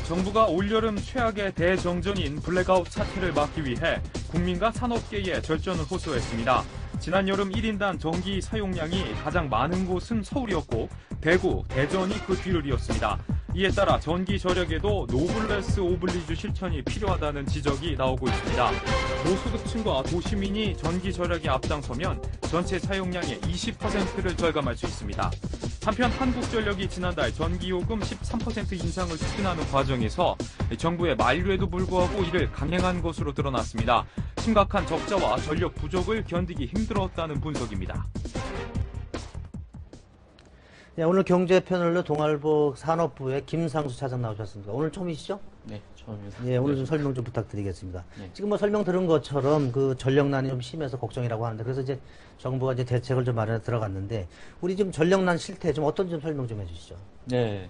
정부가 올여름 최악의 대정전인 블랙아웃 사태를 막기 위해 국민과 산업계에 절전을 호소했습니다. 지난 여름 1인당 전기 사용량이 가장 많은 곳은 서울이었고 대구, 대전이 그 뒤를 이었습니다. 이에 따라 전기 절약에도 노블레스 오블리주 실천이 필요하다는 지적이 나오고 있습니다. 고소득층과 도시민이 전기 절약에 앞장서면 전체 사용량의 20%를 절감할 수 있습니다. 한편 한국전력이 지난달 전기요금 13% 인상을 추진하는 과정에서 정부의 만류에도 불구하고 이를 강행한 것으로 드러났습니다. 심각한 적자와 전력 부족을 견디기 힘들었다는 분석입니다. 네, 오늘 경제 패널로 동아일보 산업부의 김상수 차장 나오셨습니다. 오늘 처음이시죠? 네, 처음입니다. 네, 오늘 좀 설명 좀 부탁드리겠습니다. 네. 지금 뭐 설명 들은 것처럼 그 전력난이 좀 심해서 걱정이라고 하는데 그래서 이제 정부가 이제 대책을 좀 마련해 들어갔는데 우리 지금 전력난 실태 좀 어떤 좀 설명 좀 해주시죠. 네,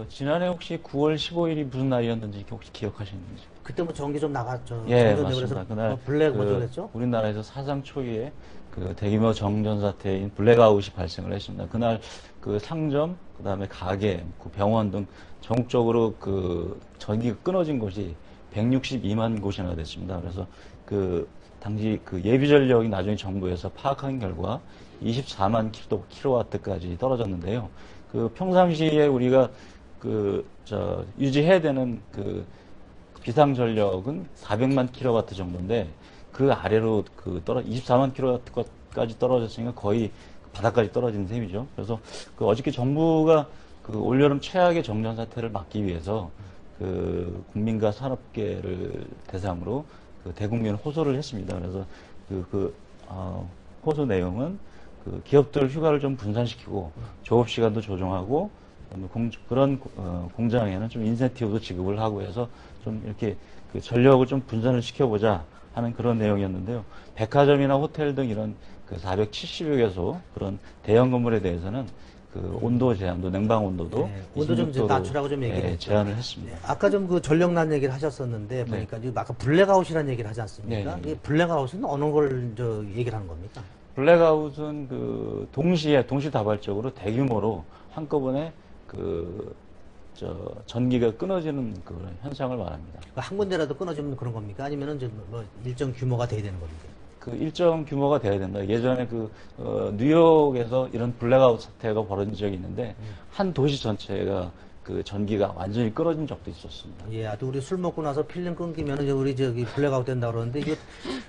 지난해 혹시 9월 15일이 무슨 날이었는지 혹시 기억하시는지? 그때 뭐 전기 좀 나갔죠. 예, 그래서 맞습니다. 그날 블랙 뭐죠 그랬죠? 우리나라에서 사상 초유의 그 대규모 정전 사태인 블랙아웃이 발생을 했습니다. 그날 그 상점, 그다음에 가게, 그 병원 등 전국적으로 그 전기가 끊어진 곳이 162만 곳이나 됐습니다. 그래서 그 당시 그 예비 전력이 나중에 정부에서 파악한 결과 24만 킬로와트까지 떨어졌는데요. 그 평상시에 우리가 유지해야 되는 그 비상 전력은 400만 킬로와트 정도인데 그 아래로 24만 킬로와트까지 떨어졌으니까 거의 바닥까지 떨어진 셈이죠. 그래서 어저께 정부가 그 올여름 최악의 정전 사태를 막기 위해서 그 국민과 산업계를 대상으로 그 대국민 호소를 했습니다. 그래서 호소 내용은 그 기업들 휴가를 좀 분산시키고 조업 시간도 조정하고 그런 공장에는 좀 인센티브도 지급을 하고 해서 좀 이렇게 그 전력을 좀 분산을 시켜보자 하는 그런 내용이었는데요. 백화점이나 호텔 등 이런 그 470여 개소 그런 대형 건물에 대해서는 그 온도 제한도 냉방 온도도 네, 온도 좀 낮추라고 좀 얘기를 제한을 했습니다. 네, 아까 좀 그 전력난 얘기를 하셨었는데 보니까 지금 아까 블랙아웃이라는 얘기를 하지 않습니까? 네, 네. 이 블랙아웃은 어느 걸 얘기를 하는 겁니까? 블랙아웃은 그 동시다발적으로 대규모로 한꺼번에 전기가 끊어지는 그런 현상을 말합니다. 한 군데라도 끊어지면 그런 겁니까? 아니면은 뭐 일정 규모가 돼야 되는 겁니까? 그 일정 규모가 돼야 된다. 예전에 뉴욕에서 이런 블랙아웃 사태가 벌어진 적이 있는데 한 도시 전체가 그 전기가 완전히 끊어진 적도 있었습니다. 예, 우리 술 먹고 나서 필름 끊기면 우리 블랙아웃 된다 그러는데 이게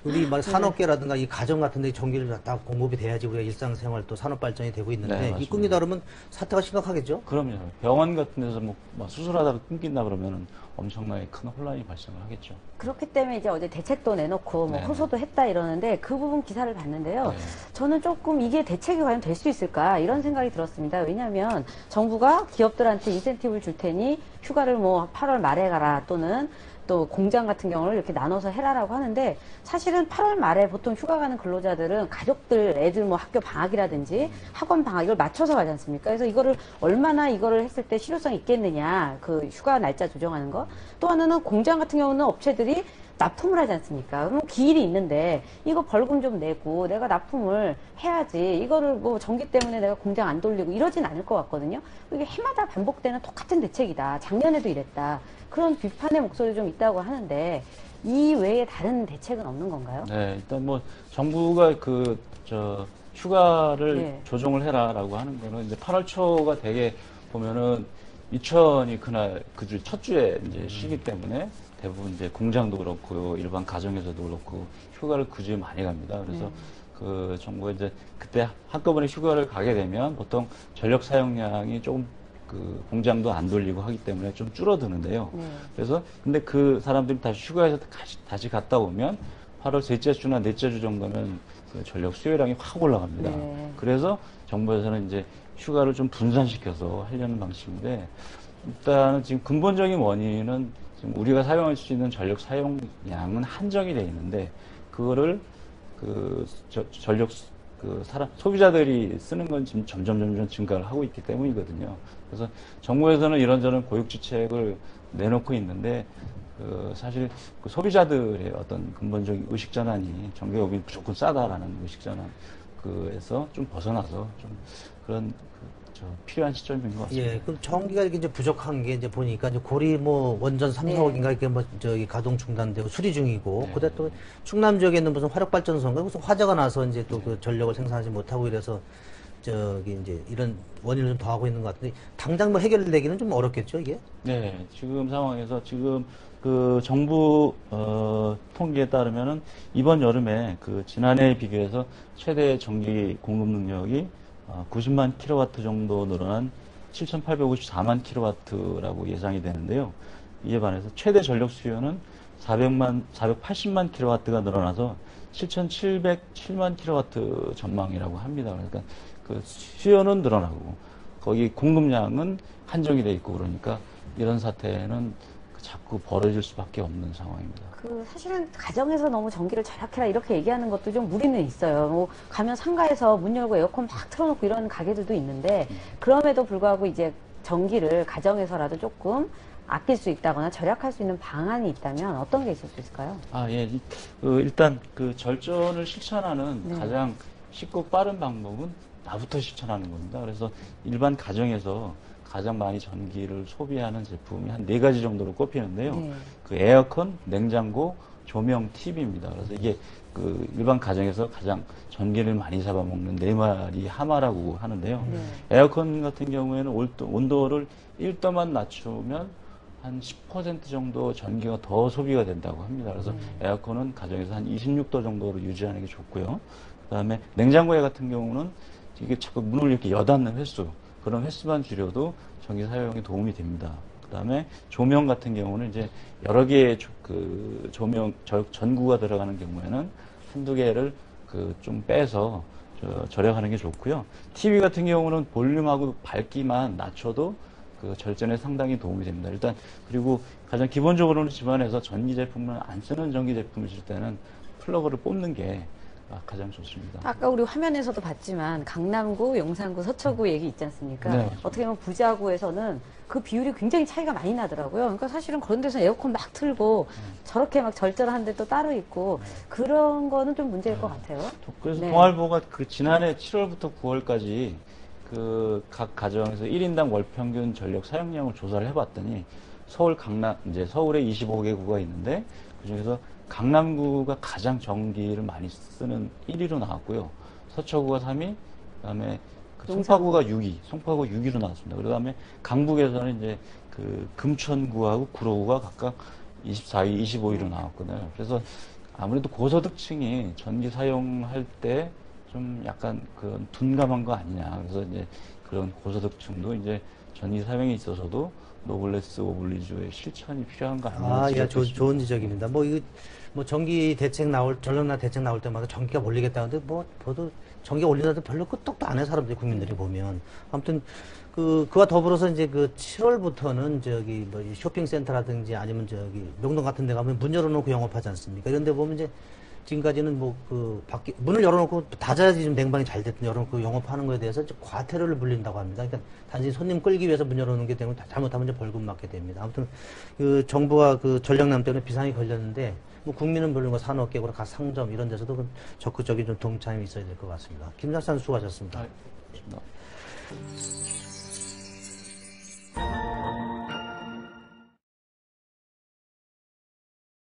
우리 막 산업계라든가 이 가정 같은데 전기를 다 공급이 돼야지 우리가 일상생활 또 산업 발전이 되고 있는데 네, 이 끊기다 그러면 사태가 심각하겠죠? 그럼요. 병원 같은 데서 뭐 수술하다가 끊긴다 그러면은 엄청나게 큰 혼란이 발생을 하겠죠. 그렇기 때문에 이제 어제 대책도 내놓고 뭐 호소도 했다 이러는데 그 부분 기사를 봤는데요. 네. 저는 조금 이게 대책이 과연 될 수 있을까 이런 생각이 들었습니다. 왜냐하면 정부가 기업들한테 인센티브를 줄 테니 휴가를 뭐 8월 말에 가라 또는 또 공장 같은 경우를 이렇게 나눠서 해라라고 하는데 사실은 8월 말에 보통 휴가 가는 근로자들은 가족들 애들 뭐 학교 방학이라든지 학원 방학 이걸 맞춰서 가지 않습니까? 그래서 얼마나 이거를 했을 때 실효성이 있겠느냐 그 휴가 날짜 조정하는 거. 또 하나는 공장 같은 경우는 업체들이 납품을 하지 않습니까? 그럼 기일이 있는데 이거 벌금 좀 내고 내가 납품을 해야지 이거를 뭐 전기 때문에 내가 공장 안 돌리고 이러진 않을 것 같거든요. 이게 해마다 반복되는 똑같은 대책이다. 작년에도 이랬다. 그런 비판의 목소리 좀 있다고 하는데 이 외에 다른 대책은 없는 건가요? 네, 일단 뭐 정부가 휴가를 네. 조정을 해라라고 하는 거는 이제 8월 초가 되게 보면은 유치원이 그날 첫 주에 이제 쉬기 때문에 대부분 이제 공장도 그렇고요, 일반 가정에서도 그렇고 휴가를 그 주에 많이 갑니다. 그래서 그 정부가 이제 그때 한꺼번에 휴가를 가게 되면 보통 전력 사용량이 조금 그 공장도 안 돌리고 하기 때문에 좀 줄어드는데요. 그래서 근데 그 사람들이 다시 휴가에서 다시 갔다 오면 8월 셋째 주나 넷째 주 정도면 그 전력 수요량이 확 올라갑니다. 네. 그래서 정부에서는 이제 휴가를 좀 분산시켜서 하려는 방식인데 일단은 지금 근본적인 원인은 지금 우리가 사용할 수 있는 전력 사용량은 한정이 되어 있는데 그거를 소비자들이 쓰는 건 지금 점점 증가를 하고 있기 때문이거든요. 그래서 정부에서는 이런저런 고육지책을 내놓고 있는데 사실 소비자들의 어떤 근본적인 의식 전환이 전기요금이 무조건 싸다라는 의식 전환 그에서 좀 벗어나서 좀 그런 필요한 시점인 것 같습니다. 예, 그럼 전기가 이렇게 이제 부족한 게 이제 보니까 이제 고리 뭐 원전 3, 네. 4억인가 이렇게 뭐 저기 가동 중단되고 수리 중이고, 네. 그다음 또 충남 지역에 있는 무슨 화력발전소인가 무슨 화재가 나서 이제 또 그 전력을 생산하지 못하고 이래서 저기 이제 이런 원인을 좀 더하고 있는 것 같은데 당장 뭐 해결되기는 좀 어렵겠죠, 이게? 네, 지금 상황에서 지금 그 정부 통계에 따르면은 이번 여름에 그 지난해에 비교해서 최대 전기 공급 능력이 90만 킬로와트 정도 늘어난 7,854만 킬로와트라고 예상이 되는데요. 이에 반해서 최대 전력 수요는 480만 킬로와트가 늘어나서 7,707만 킬로와트 전망이라고 합니다. 그러니까 그 수요는 늘어나고 거기 공급량은 한정이 돼 있고, 그러니까 이런 사태는 자꾸 벌어질 수밖에 없는 상황입니다. 사실은 가정에서 너무 전기를 절약해라 이렇게 얘기하는 것도 좀 무리는 있어요. 뭐 가면 상가에서 문 열고 에어컨 막 틀어놓고 이런 가게들도 있는데, 그럼에도 불구하고 이제 전기를 가정에서라도 조금 아낄 수 있다거나 절약할 수 있는 방안이 있다면 어떤 게 있을 수 있을까요? 예. 일단 그 절전을 실천하는 네. 가장 쉽고 빠른 방법은 나부터 실천하는 겁니다. 그래서 일반 가정에서 가장 많이 전기를 소비하는 제품이 한 4가지 정도로 꼽히는데요. 네. 그 에어컨, 냉장고, 조명, TV입니다. 그래서 이게 그 일반 가정에서 가장 전기를 많이 잡아먹는 4마리 하마라고 하는데요. 네. 에어컨 같은 경우에는 온도를 1도만 낮추면 한 10% 정도 전기가 더 소비가 된다고 합니다. 그래서 에어컨은 가정에서 한 26도 정도로 유지하는 게 좋고요. 그다음에 냉장고에 같은 경우는 이게 자꾸 문을 이렇게 여닫는 횟수, 그런 횟수만 줄여도 전기 사용에 도움이 됩니다. 그다음에 조명 같은 경우는 이제 여러 개의 그 조명 전구가 들어가는 경우에는 한두 개를 그 좀 빼서 절약하는 게 좋고요. TV 같은 경우는 볼륨하고 밝기만 낮춰도 그 절전에 상당히 도움이 됩니다. 일단 그리고 가장 기본적으로는 집안에서 전기 제품을 안 쓰는 전기 제품을 쓸 때는 플러그를 뽑는 게 가장 좋습니다. 아까 우리 화면에서도 봤지만 강남구, 용산구, 서초구 얘기 있지 않습니까? 네. 어떻게 보면 부자구에서는 그 비율이 굉장히 차이가 많이 나더라고요. 그러니까 사실은 그런 데서 에어컨 막 틀고 저렇게 막 절전한 데 또 따로 있고 그런 거는 좀 문제일 것 같아요. 그래서 네. 동아일보가 그 지난해 7월부터 9월까지 그 각 가정에서 1인당 월 평균 전력 사용량을 조사를 해봤더니 이제 서울에 25개구가 있는데 그중에서 강남구가 가장 전기를 많이 쓰는 1위로 나왔고요. 서초구가 3위, 그다음에 송파구가 6위, 송파구가 6위로 나왔습니다. 그다음에 강북에서는 이제 그 금천구하고 구로구가 각각 24위, 25위로 나왔거든요. 그래서 아무래도 고소득층이 전기 사용할 때 좀 약간 그 둔감한 거 아니냐. 그래서 이제 그런 고소득층도 이제 전기 사용에 있어서도 노블레스 오블리주의 실천이 필요한 거 아니냐. 예, 좋은 지적입니다. 뭐 이거 뭐 전기 대책 전력난 대책 나올 때마다 전기가 올리겠다는데 뭐 저도 전기가 올린다도 별로 끄떡도 안 해 사람들이 국민들이 보면. 아무튼 그와 더불어서 이제 그 7월부터는 저기 뭐 쇼핑센터라든지 아니면 저기 명동 같은 데 가면 문 열어놓고 영업하지 않습니까? 이런 데 보면 이제 지금까지는 뭐 그 밖에 문을 열어놓고 닫아야지 좀 냉방이 잘 됐든 열어놓고 영업하는 거에 대해서 과태료를 물린다고 합니다. 그러니까 단지 손님 끌기 위해서 문 열어놓는 게 되면 잘못하면 이제 벌금 맞게 됩니다. 아무튼 그 정부가 그 전력난 때문에 비상이 걸렸는데 뭐 국민은 물론 산업계고 각 상점 이런 데서도 그 적극적인 좀 동참이 있어야 될 것 같습니다. 김장산 수고하셨습니다. 좋습니다.